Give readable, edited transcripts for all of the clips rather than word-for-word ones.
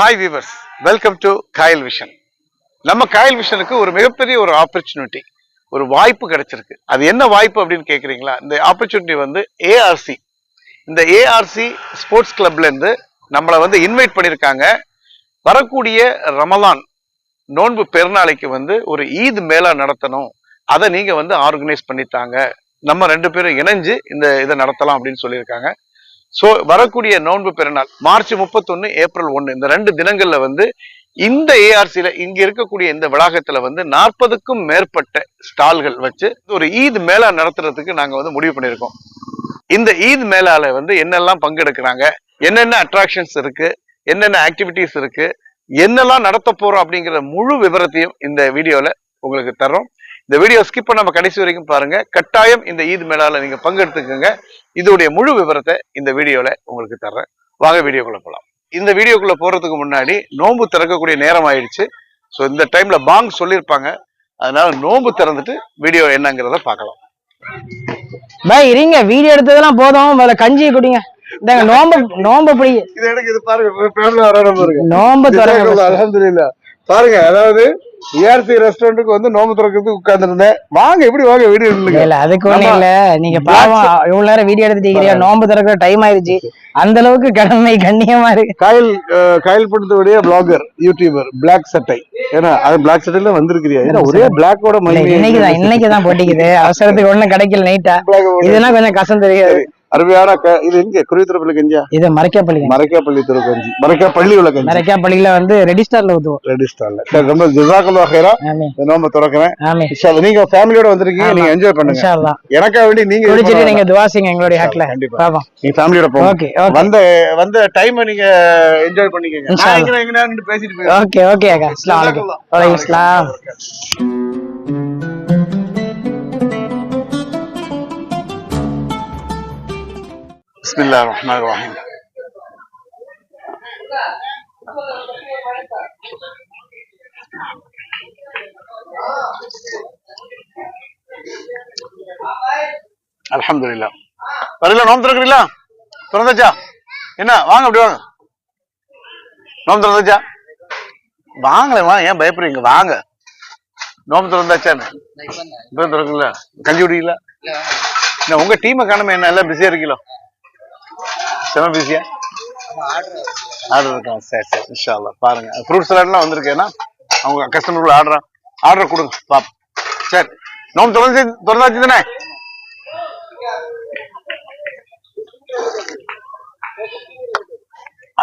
Hi viewers, welcome to Kayal Vision. நம்ம காயல் விஷனுக்கு ஒரு மிகப்பெரிய ஒரு ஆப்பர்ச்சுனிட்டி, ஒரு வாய்ப்பு கிடைச்சிருக்கு. அது என்ன வாய்ப்பு அப்படின்னு கேட்குறீங்களா? இந்த ஆப்பர்ச்சுனிட்டி வந்து ஏஆர்சி, இந்த ஏஆர்சி ஸ்போர்ட்ஸ் கிளப்ல இருந்து நம்மளை வந்து இன்வைட் பண்ணியிருக்காங்க. வரக்கூடிய ரமலான் நோன்பு பெருநாளைக்கு வந்து ஒரு ஈத் மேளா நடத்தணும், அதை நீங்க வந்து ஆர்கனைஸ் பண்ணிட்டாங்க, நம்ம 2 பேரும் இணைஞ்சு இந்த இதை நடத்தலாம் அப்படின்னு சொல்லியிருக்காங்க. ஸோ வரக்கூடிய நோன்பு பெருநாள் மார்ச் 31, ஏப்ரல் 1 இந்த 2 தினங்கள்ல வந்து இந்த ஏஆர்சியில இங்க இருக்கக்கூடிய இந்த வளாகத்துல வந்து 40க்கும் மேற்பட்ட ஸ்டால்கள் வச்சு ஒரு ஈத் மேளா நடத்துறதுக்கு நாங்க வந்து முடிவு பண்ணியிருக்கோம். இந்த ஈத் மேளால வந்து என்னெல்லாம் பங்கெடுக்கிறாங்க, என்னென்ன அட்ராக்ஷன்ஸ் இருக்கு, என்னென்ன ஆக்டிவிட்டிஸ் இருக்கு, என்னெல்லாம் நடத்த போறோம் அப்படிங்கிற முழு விவரத்தையும் இந்த வீடியோல உங்களுக்கு தர்றோம். இந்த வீடியோ ஸ்கிப் பண்ணாம கடைசி வரைக்கும் பாருங்க. கட்டாயம் இந்த ஈத் மேளால நீங்க பங்கெடுத்துக்கோங்க. இதோடைய முழு விவரத்தை இந்த வீடியோல உங்களுக்கு தர்றேன். வாங்க வீடியோக்குள்ள போலாம். இந்த வீடியோக்குள்ள போறதுக்கு முன்னாடி நோன்பு திறக்கக்கூடிய நேரம் ஆயிடுச்சு. ஸோ இந்த டைம்ல பாங் சொல்லியிருப்பாங்க, அதனால நோன்பு திறந்துட்டு வீடியோ என்னங்கிறத பார்க்கலாம். பாய் இருங்க, வீடியோ எடுத்ததெல்லாம் போதும், முதல்ல கஞ்சி குடிங்க. இந்தாங்க நோம்பு பிடி. இது எனக்கு இது பாருங்க, நோம்பு திறக்க அல்ஹம்துலில்லாஹ். பாருங்க, அதாவது ஏஆர்சி ரெஸ்டாரண்ட்டுக்கு வந்து நோம்பு திறக்கிறதுக்கு உட்கார்ந்துருந்தேன். வாங்க இப்படி வாங்க, வீடியோ இல்ல அதுக்கு ஒண்ணும் இல்ல. நீங்க பாவம் இவ்வளவு நேரம் வீடியோ எடுத்துட்டீங்க, நோம்பு திறக்கிற டைம் ஆயிருச்சு. அந்த அளவுக்கு கடமை கண்ணியமா இருக்கு. காயல் படுத்தக்கூடிய பிளாகர், யூடியூபர் பிளாக் சட்டை, ஏன்னா அது பிளாக் சட்டையில வந்திருக்கிறியா? ஏன்னா ஒரே பிளாக்கோட இன்னைக்குதான் போட்டிக்குது, அவசரத்துக்கு ஒண்ணும் கிடைக்கல நைட்டா. இதுனா கொஞ்சம் கசம் தெரியாது. அருமையான இது எங்க குருவித்திரப்பள்ளி கஞ்சியா? இது மரைக்காப்பள்ளி தெரு கஞ்சி, மரைக்காப்பள்ளி உள்ள கஞ்சி. மரைக்காப்பள்ளியில வந்து ரெடி ஸ்டார்ல ஊத்துவோம். ரெடி ஸ்டார்ல. சரி, ரொம்ப ஜஸாக்கல்லாஹ் ஹைரா. நோம்பு திறக்கிறேன் இன்ஷாஅல்லாஹ். நீங்க ஃபேமிலியோட வந்திருக்கீங்க, நீங்க என்ஜாய் பண்ணுங்க இன்ஷாஅல்லாஹ். எனக்கா வேண்டி நீங்க குடிச்சிட்டு நீங்க துஆ செய்யுங்க எங்களுடைய ஹக்ல. கண்டிப்பா நீங்க ஃபேமிலியோட போங்க. ஓகே வந்த டைம் நீங்க என்ஜாய் பண்ணிக்கங்க. நான் எங்க நின்னு பேசிட்டு போறேன். ஓகே அக்கா. அஸ்ஸலாமு அலைக்கும். வலைக்கும் அஸ்ஸலாம். பிஸ்மில்லாஹிர் ரஹ்மானிர் ரஹீம். அல்ஹம்துலில்லாஹ். வரல நோம்பு திறக்கிறீங்களா? திறந்தாச்சா? என்ன வாங்க, அப்படி வாங்க. நோம்பு திறந்தாச்சா? வாங்களேம்மா, ஏன் பயப்படுறீங்க? வாங்க. நோம்பு திறந்தாச்சான்னு இப்போ திறக்கல. கஞ்சி குடிக்கல? உங்க டீமை காணுமே, என்ன எல்லாம் பிஸியா இருக்கீங்களோ? செம பிஸியா ஆர்டர் இருக்கான். சரி சரி, இன்ஷா அல்லாஹ். பாருங்க, ஃப்ரூட் சலாட்லாம் வந்திருக்கு. ஏன்னா அவங்க கஸ்டமருக்குள்ள ஆர்டர் கொடுங்க பாப்போம். சரி, நோம்பு திறந்தாச்சு தானே?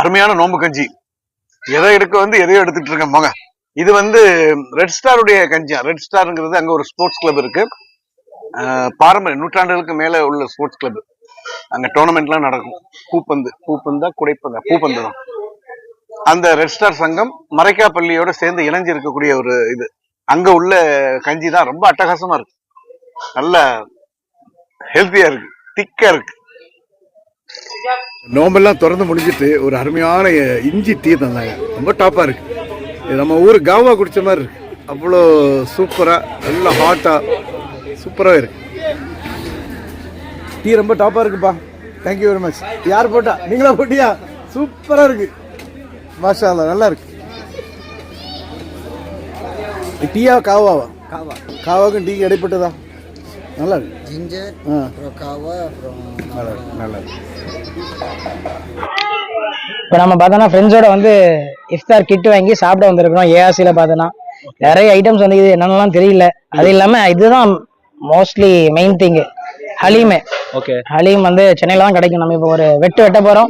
அருமையான நோம்பு கஞ்சி. எதை எடுக்க வந்து எதையோ எடுத்துட்டு இருக்கேன் போங்க. இது வந்து ரெட் ஸ்டாருடைய கஞ்சியா. ரெட் ஸ்டாருங்கிறது அங்க ஒரு ஸ்போர்ட்ஸ் கிளப் இருக்கு, பாரம்பரிய நூற்றாண்டுகளுக்கு மேல உள்ள ஸ்போர்ட்ஸ் கிளப். அங்க டோர்னமெண்ட்லாம் நடக்கும். பூப்பந்து தான். அந்த ரெட் ஸ்டார் சங்கம் மரைக்காப்பள்ளியோட சேர்ந்து இணைஞ்சு இருக்கக்கூடிய ஒரு இது. அங்க உள்ள கஞ்சி தான் ரொம்ப அட்டகாசமா இருக்கு, நல்ல ஹெல்த்தியா இருக்கு, திக்கா இருக்கு. நோம்பெல்லாம் திறந்து முடிஞ்சிட்டு ஒரு அருமையான இஞ்சி டீ தந்தாங்க, ரொம்ப டாப்பா இருக்கு. இது நம்ம ஊர் காவா குடிச்ச மாதிரி இருக்கு, அவ்வளோ சூப்பரா, நல்லா ஹாட்டா சூப்பராக இருக்கு. டீ ரொம்ப டாப்பா இருக்குப்பா. Thank you very much. யார் போட்டா? நீங்களா போட்டியா? சூப்பரா இருக்கு, மாஷா அல்லாஹ், நல்லா இருக்கு. டீயா காவாவா? காவாக்கும் டீ இடைப்பட்டதா? நல்லா இருக்கு. ஜிஞ்சர் அப்புறம் காவா, அப்புறம் நல்லா இருக்கு. இப்போ நம்ம பார்த்தோன்னா ஃப்ரெண்ட்ஸோட வந்து இஃப்தார் கிட் வாங்கி சாப்பிட வந்திருக்கிறோம். ஏஆர்சியில பார்த்தோன்னா நிறைய ஐட்டம்ஸ் வந்து இது என்னென்னலாம் தெரியல. அது இல்லாம இதுதான் மோஸ்ட்லி மெயின் திங், ஹலீமே. ஹலீம் வந்து சென்னையில தான் கிடைக்கும். நம்ம இப்போ ஒரு வெட்ட போறோம்.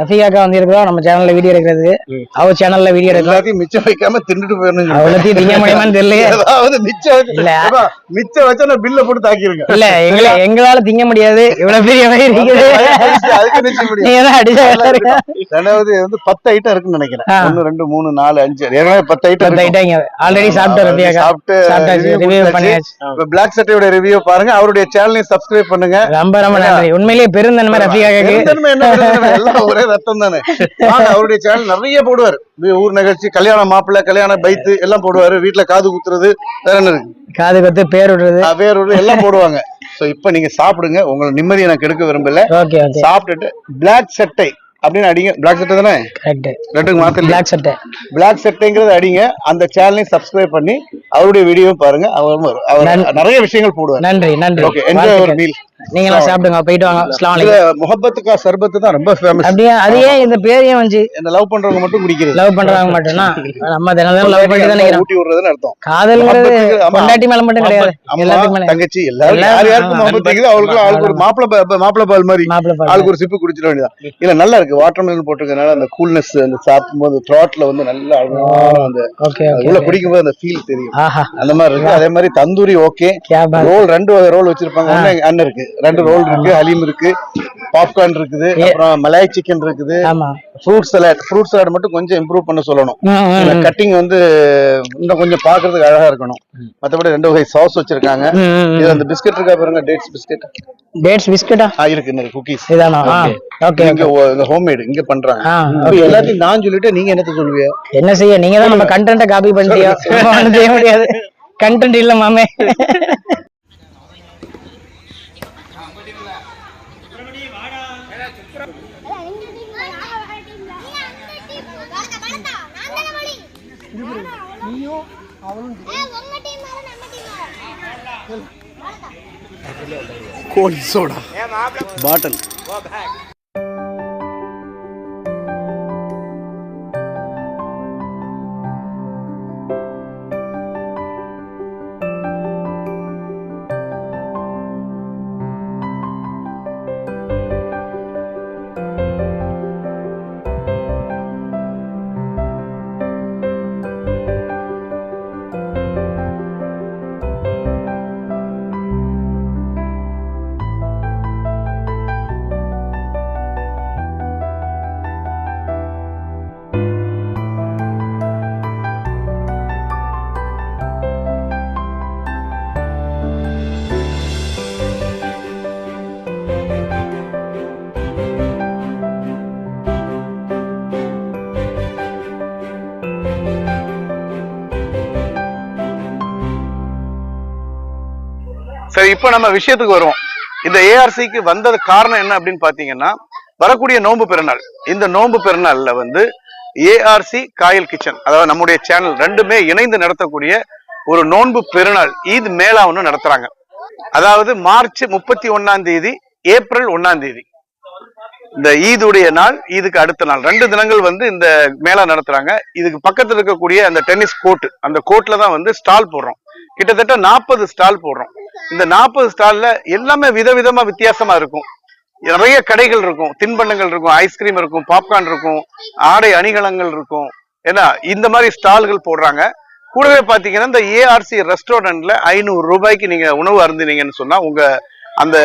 ரஃபிகாக்கா வந்து இருக்கிறோம் நம்ம சேனல்ல வீடியோ எடுக்கிறது. அவ சேனல்ல வீடியோ எடுக்கிறது. மிச்சம் வைக்காம தின்னுட்டு போயிடணும். அவ்வளோத்தையும் திங்க முடியுமான்னு தெரியல. மிச்சம் வச்சா நான் பில்ல போட்டு தாக்கிருங்க. இல்ல எங்களால திங்க முடியாது, இவ்வளவு பெரிய வயிறு இருக்குது. ரெண்டாவது வந்து 10 ஐட்டம் இருக்குன்னு நினைக்கிறேன். 1 2 3 4 5 ஏற்கனவே 10 ஐட்டம் ஆல்ரெடி சாப்பிட்டு பிளாக் சட்டையோட ரிவ்யூ பாருங்க. அவருடைய சேனலையும் சப்ஸ்கிரைப் பண்ணுங்க. ரொம்ப நன்றி. உண்மையிலேயே பெருந்தன்மை ரஃபிகாக்கு. எல்லாம் ஒரே ரத்தம் தானே. அவருடைய சேனல் நிறைய போடுவார். ஊர் நிகழ்ச்சி, கல்யாண மாப்பிள்ளை, கல்யாண பைத்து எல்லாம் போடுவாரு. வீட்டுல காது குத்துறது, வேற என்ன இருக்கு, காது குத்து, பேர் விடுறது எல்லாம் போடுவாங்க. சோ இப்ப நீங்க சாப்பிடுங்க, உங்களை நிம்மதியை நான் கெடுக்க விரும்பல. சாப்பிட்டுட்டு பிளாக் சட்டை அப்படின்னு அடிங்க. பிளாக் சட்டை தானே? கரெக்ட். ரெண்டுக்கு மாத்தல. பிளாக் சட்டை. பிளாக் சட்டைங்கிறது அடிங்க. அந்த சேனலையும் சப்ஸ்கிரைப் பண்ணி அவருடைய வீடியோவும் பாருங்க. அவர் நிறைய விஷயங்கள் போடுவார். நன்றி நன்றி. Okay, enjoy your meal. நீங்களும் சாப்பிடுங்க, போயிட்டு வாங்க. அஸ்ஸலாமு அலைக்கும். முஹப்பத்துக்கா சர்பத்து தான் ரொம்ப ஃபேமஸ். அப்படியே அது ஏன் இந்த பேரையும் வந்து என்ன லவ் பண்றவங்க மட்டும் குடிக்கிறது. லவ் பண்றவங்க மட்டும்னா நம்ம தினம் லவ் பண்ணிட்டு தான் நிக்கிறோம். ஊட்டி விடுறதுன்னு அர்த்தம். காதல்ங்கிறது பொண்டாட்டி மேல மட்டும் கிடையாது, எல்லாத்துக்கும் மேல. தங்கச்சி எல்லாரும் யார் யாருக்கும் முகப்பத் இருக்குது. அவங்களுக்கு ஆளுக்கு ஒரு மாப்பிள பால் மாதிரி ஆளுக்கு ஒரு சிப்பு குடிச்சிட வேண்டியதான். இல்ல நல்லா இருக்கு. வாட்டர்மெலன் போட்டிருக்கனால அந்த கூல்னஸ் அந்த சாப்பிடும்போது த்ராட்ல வந்து நல்லா அந்த உள்ள குடிக்கும் போது அந்த ஃபீல் தெரியும். அந்த மாதிரி இருக்கு. அதே மாதிரி தந்தூரி ஓகே. ரோல் 2 வகை ரோல் வச்சிருப்பாங்க. ஒண்ணு அண்ணன் இருக்கு, 2 ரோல் இருக்கு, ஹலீம் இருக்கு, பாப்கார்ன் இருக்குது, அப்புறம் மலாய் சிக்கன் இருக்குது, ஃப்ரூட் சலாட் மட்டும் கொஞ்சம் இம்ப்ரூவ் பண்ண சொல்லணும். கட்டிங் வந்து இன்னும் கொஞ்சம் பாக்குறதுக்கு அழகா இருக்கணும். மத்தபடி 2 வகை சாஸ் வச்சிருக்காங்க. இது அந்த பிஸ்கட் இருக்கா பாருங்க, டேட்ஸ் பிஸ்கட்டா இருக்கு. இந்த குக்கீஸ் இதானா? ஓகே, இங்க ஹோம்மேட் இங்க பண்றாங்க. எல்லாத்தையும் நான் சொல்லிட்டு நீங்க என்னத்த சொல்லுவீங்க? என்ன செய்ய, நீங்க தான் நம்ம கண்டென்ட்ட காப்பி பண்ணிட்டியோ. ஒண்ணும் செய்ய முடியாது. கண்டென்ட் இல்ல மாமே. கோலி சோடா பாட்டில். சரி, இப்ப நம்ம விஷயத்துக்கு வருவோம். இந்த ஏஆர்சிக்கு வந்தது காரணம் என்ன அப்படின்னு பாத்தீங்கன்னா, வரக்கூடிய நோன்பு பெருநாள். இந்த நோன்பு பெருநாள்ல வந்து ஏஆர்சி காயல் கிச்சன், அதாவது நம்முடைய சேனல் ரெண்டுமே இணைந்து நடத்தக்கூடிய ஒரு நோன்பு பெருநாள் ஈத் மேளா ஒன்று நடத்துறாங்க. அதாவது மார்ச் 31 ஏப்ரல் 1 இந்த ஈதுடைய நாள், ஈதுக்கு அடுத்த நாள் 2 தினங்கள் வந்து இந்த மேளா நடத்துறாங்க. இதுக்கு பக்கத்துல இருக்கக்கூடிய அந்த டென்னிஸ் கோர்ட், அந்த கோர்ட்ல தான் வந்து ஸ்டால் போடுறோம். கிட்டத்தட்ட 40 ஸ்டால் போடுறோம். இந்த 40 ஸ்டால்ல எல்லாமே விதவிதமா வித்தியாசமா இருக்கும். நிறைய கடைகள் இருக்கும், தின்பண்டங்கள் இருக்கும், ஐஸ்கிரீம் இருக்கும், பாப்கார்ன் இருக்கும், ஆடை அணிகலங்கள் இருக்கும். ஏன்னா இந்த மாதிரி ஸ்டால்கள் போடுறாங்க. கூடவே பாத்தீங்கன்னா இந்த ஏஆர்சி ரெஸ்டாரண்ட்ல 500 ரூபாய்க்கு நீங்க உணவு அருந்தினீங்கன்னு சொன்னா உங்க அந்த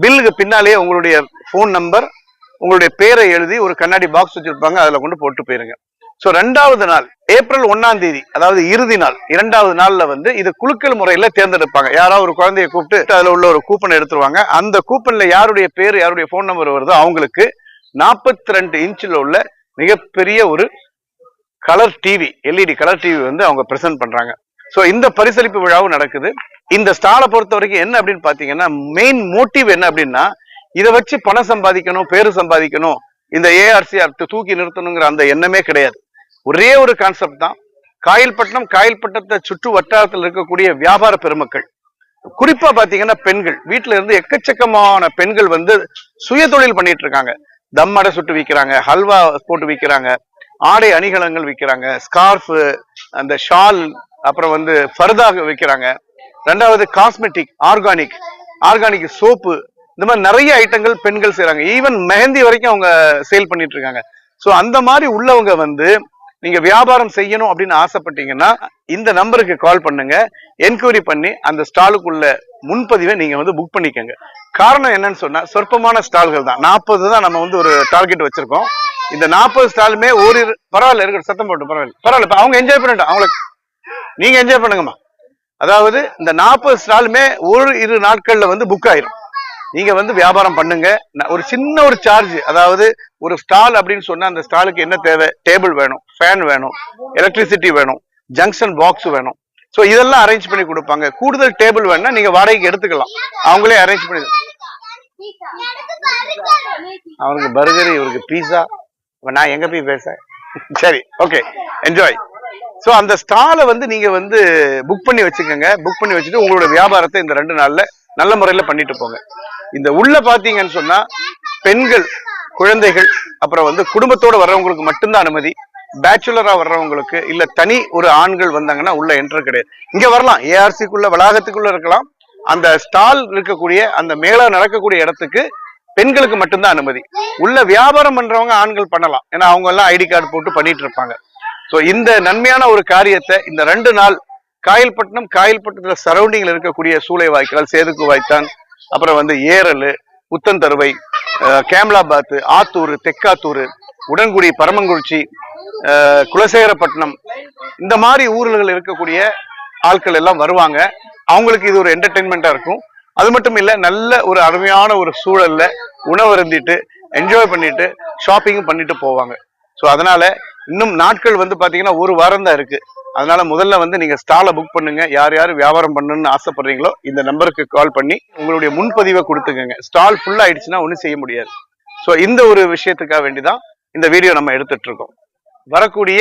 பில்லுக்கு பின்னாலேயே உங்களுடைய போன் நம்பர், உங்களுடைய பேரை எழுதி ஒரு கண்ணாடி பாக்ஸ் வச்சிருப்பாங்க, அதுல கொண்டு போட்டு போயிருங்க. சோ 2வது நாள் ஏப்ரல் 1 அதாவது இறுதி நாள், 2வது நாள்ல வந்து இது குலுக்கல் முறையில தேர்ந்தெடுப்பாங்க. யாராவது ஒரு குழந்தையை கூப்பிட்டு அதுல உள்ள ஒரு கூப்பன் எடுத்துருவாங்க. அந்த கூப்பன்ல யாருடைய பேரு யாருடைய போன் நம்பர் வருதோ அவங்களுக்கு 42 இன்ச்சில் உள்ள மிகப்பெரிய ஒரு colour TV, LED colour TV வந்து அவங்க பிரசன்ட் பண்றாங்க. சோ இந்த பரிசளிப்பு விழாவும் நடக்குது. இந்த ஸ்டாலை பொறுத்த வரைக்கும் என்ன அப்படின்னு பாத்தீங்கன்னா, மெயின் மோட்டிவ் என்ன அப்படின்னா, இதை வச்சு பணம் சம்பாதிக்கணும், பேரு சம்பாதிக்கணும், இந்த ஏஆர்சி தூக்கி நிறுத்தணுங்கிற அந்த எண்ணமே கிடையாது. ஒரே ஒரு கான்செப்ட் தான். காயல்பட்டத்தை சுற்று வட்டாரத்தில் இருக்கக்கூடிய வியாபார பெருமக்கள், குறிப்பா பாத்தீங்கன்னா பெண்கள், வீட்டுல இருந்து எக்கச்சக்கமான பெண்கள் வந்து சுய தொழில் பண்ணிட்டு இருக்காங்க. தம் அடை சுட்டு விற்கிறாங்க, ஹல்வா போட்டு விற்கிறாங்க, ஆடை அணிகலங்கள் விற்கிறாங்க, ஸ்கார்ஃப், அந்த ஷால், அப்புறம் வந்து ஃபர்தாக விற்கிறாங்க. 2வது காஸ்மெட்டிக், ஆர்கானிக் சோப்பு, இந்த மாதிரி நிறைய ஐட்டங்கள் பெண்கள் செய்யறாங்க. ஈவன் மெஹந்தி வரைக்கும் அவங்க சேல் பண்ணிட்டு இருக்காங்க. சோ அந்த மாதிரி உள்ளவங்க வந்து நீங்க வியாபாரம் செய்யணும் அப்படின்னு ஆசைப்பட்டீங்கன்னா இந்த நம்பருக்கு கால் பண்ணுங்க, என்கொயரி பண்ணி அந்த ஸ்டாலுக்குள்ள முன்பதிவை நீங்க வந்து புக் பண்ணிக்கோங்க. காரணம் என்னன்னு சொன்னா, சொற்பமான ஸ்டால்கள் தான், 40 தான் நம்ம வந்து ஒரு டார்கெட் வச்சிருக்கோம். இந்த 40 ஸ்டாலுமே ஒரு பரவாயில்ல இருக்கு, சத்தம் போட்டு பரவாயில்ல, அவங்க என்ஜாய் பண்ணிட்டோம், அவங்களுக்கு நீங்க என்ஜாய் பண்ணுங்கம்மா. அதாவது இந்த 40 ஸ்டாலுமே ஒரு 2 நாட்கள்ல வந்து புக் ஆயிரும். நீங்க வந்து வியாபாரம் பண்ணுங்க. ஒரு சின்ன ஒரு சார்ஜ், அதாவது ஒரு ஸ்டால் அப்படின்னு சொன்னா அந்த ஸ்டாலுக்கு என்ன தேவை, டேபிள் வேணும், ஃபேன் வேணும், எலக்ட்ரிசிட்டி வேணும், ஜங்ஷன் பாக்ஸ் வேணும். சோ இதெல்லாம் அரேஞ்ச் பண்ணி கொடுப்பாங்க. கூடுதல் டேபிள் வேணும்னா நீங்க வாடகைக்கு எடுத்துக்கலாம், அவங்களே அரேஞ்ச் பண்ணி. அவனுக்கு பர்கர், இவருக்கு பீஸா. நான் எங்க போய் பேச? சரி, ஓகே, என்ஜாய். சோ அந்த ஸ்டாலை வந்து நீங்க வந்து புக் பண்ணி வச்சுக்கோங்க. புக் பண்ணி வச்சுட்டு உங்களோட வியாபாரத்தை இந்த 2 நாள்ல நல்ல முறையில பண்ணிட்டு போங்க. இந்த உள்ள பாத்தீங்கன்னு சொன்னா பெண்கள், குழந்தைகள், அப்புறம் வந்து குடும்பத்தோட வர்றவங்களுக்கு மட்டும்தான் அனுமதி. பேச்சுலரா வர்றவங்களுக்கு இல்ல தனி ஒரு ஆண்கள் வந்தாங்கன்னா உள்ள என்டர் கிடையாது. இங்க வரலாம், ஏஆர்சிக்குள்ள வளாகத்துக்குள்ள இருக்கலாம். அந்த ஸ்டால் இருக்கக்கூடிய அந்த மேளா நடக்கக்கூடிய இடத்துக்கு பெண்களுக்கு மட்டும்தான் அனுமதி. உள்ள வியாபாரம் பண்றவங்க ஆண்கள் பண்ணலாம், ஏன்னா அவங்க எல்லாம் ஐடி கார்டு போட்டு பண்ணிட்டு இருப்பாங்க. சோ இந்த நன்மையான ஒரு காரியத்தை இந்த 2 நாள் காயல்பட்டினத்துல சரௌண்டிங்ல இருக்கக்கூடிய சூளை வாய்க்கால், சேதுக்கு வாய்த்தான், அப்புறம் வந்து ஏரல், புத்தந்தருவை, கேம்லாபாத், ஆத்தூர், தெக்காத்தூர், உடன்குடி, பரமங்குறிச்சி, குலசேகரப்பட்டினம், இந்த மாதிரி ஊர்கள் இருக்கக்கூடிய ஆட்கள் எல்லாம் வருவாங்க. அவங்களுக்கு இது ஒரு என்டர்டைன்மெண்டா இருக்கும். அது மட்டும் இல்ல, நல்ல ஒரு அருமையான ஒரு சூழல்ல உணவு அருந்திட்டு என்ஜாய் பண்ணிட்டு ஷாப்பிங்கும் பண்ணிட்டு போவாங்க. ஸோ அதனால இன்னும் நாட்கள் வந்து பாத்தீங்கன்னா 1 வாரம் தான் இருக்கு. அதனால முதல்ல வந்து நீங்க ஸ்டாலை புக் பண்ணுங்க. யார் யார் வியாபாரம் பண்ணணும்னு ஆசைப்படுறீங்களோ இந்த நம்பருக்கு கால் பண்ணி உங்களுடைய முன்பதிவை கொடுத்துக்கோங்க. ஸ்டால் ஃபுல் ஆயிடுச்சுன்னா ஒன்றும் செய்ய முடியாது. ஸோ இந்த ஒரு விஷயத்துக்காக வேண்டிதான் இந்த வீடியோ நம்ம எடுத்துட்டு இருக்கோம். வரக்கூடிய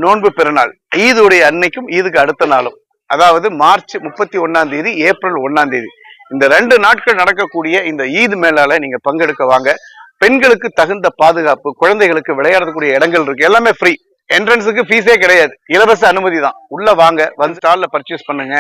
நோன்பு பெருநாள் ஈதுடைய அன்னைக்கும் ஈதுக்கு அடுத்த நாளும், அதாவது மார்ச் 31ஆம் தேதி, ஏப்ரல் 1ஆம் தேதி, இந்த 2 நாட்கள் நடக்கக்கூடிய இந்த ஈத் மேலால நீங்க பங்கெடுக்க வாங்க. பெண்களுக்கு தகுந்த பாதுகாப்பு, குழந்தைகளுக்கு விளையாடக்கூடிய இடங்கள் இருக்கு, எல்லாமே ஃப்ரீ. என்ட்ரன்ஸுக்கு ஃபீஸே கிடையாது, இலவச அனுமதி தான். உள்ள வாங்க, வந்து ஸ்டால்ல பர்ச்சேஸ் பண்ணுங்க.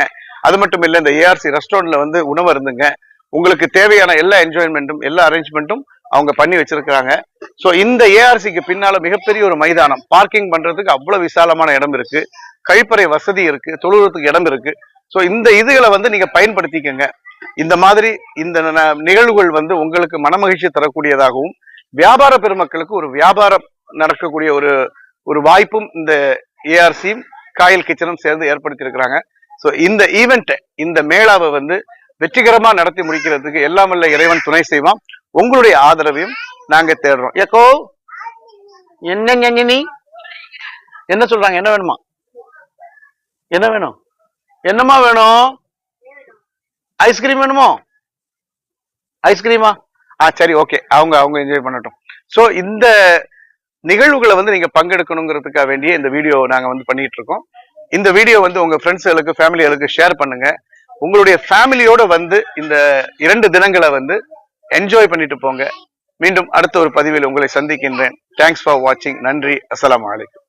அது மட்டும் இல்ல, இந்த ஏஆர்சி ரெஸ்டாரண்ட்ல வந்து உணவு இருந்துங்க. உங்களுக்கு தேவையான எல்லா என்ஜாய்மெண்ட்டும், எல்லா அரேஞ்ச்மெண்ட்டும் அவங்க பண்ணி வச்சிருக்காங்க. சோ இந்த ஏஆர்சிக்கு பின்னால மிகப்பெரிய ஒரு மைதானம், பார்க்கிங் பண்றதுக்கு அவ்வளவு விசாலமான இடம் இருக்கு, கழிப்பறை வசதி இருக்கு, தொழுவதுக்கு இடம் இருக்கு. சோ இந்த இதுகளை வந்து நீங்க பயன்படுத்திக்கங்க. இந்த மாதிரி இந்த நிகழ்வுகள் வந்து உங்களுக்கு மனமகிழ்ச்சி தரக்கூடியதாகவும், வியாபார பெருமக்களுக்கு ஒரு வியாபாரம் நடக்கக்கூடிய ஒரு வாய்ப்பும் இந்த ஏஆர்சியும் காயல் கிச்சனும் சேர்ந்து ஏற்படுத்தி இருக்கிறாங்க. சோ இந்த ஈவெண்ட், இந்த மேளாவை வந்து வெற்றிகரமா நடத்தி முடிக்கிறதுக்கு எல்லாம் வல்ல இறைவன் துணை செய்வான். உங்களுடைய ஆதரவையும் நாங்க தேடுறோம். ஏக்கோ என்ன நீ என்ன சொல்றாங்க? என்ன வேணுமா? என்ன வேணும்? என்னமா வேணும்? ஐஸ்கிரீம் வேணுமோ? ஐஸ்கிரீமா? சரி, ஓகே, அவங்க என்ஜாய் பண்ணட்டும். சோ இந்த நிகழ்வுகளை வந்து நீங்க பங்கெடுக்கணுங்கிறதுக்காக வேண்டிய இந்த வீடியோ நாங்க வந்து பண்ணிட்டு இருக்கோம். இந்த வீடியோ வந்து உங்க ஃப்ரெண்ட்ஸ்களுக்கு, ஃபேமிலிகளுக்கு ஷேர் பண்ணுங்க. உங்களுடைய ஃபேமிலியோட வந்து இந்த 2 தினங்களை வந்து என்ஜாய் பண்ணிட்டு போங்க. மீண்டும் அடுத்த ஒரு பதிவில் உங்களை சந்திக்கின்றேன். தேங்க்ஸ் ஃபார் வாட்சிங். நன்றி. அஸ்ஸலாமு அலைக்கும்.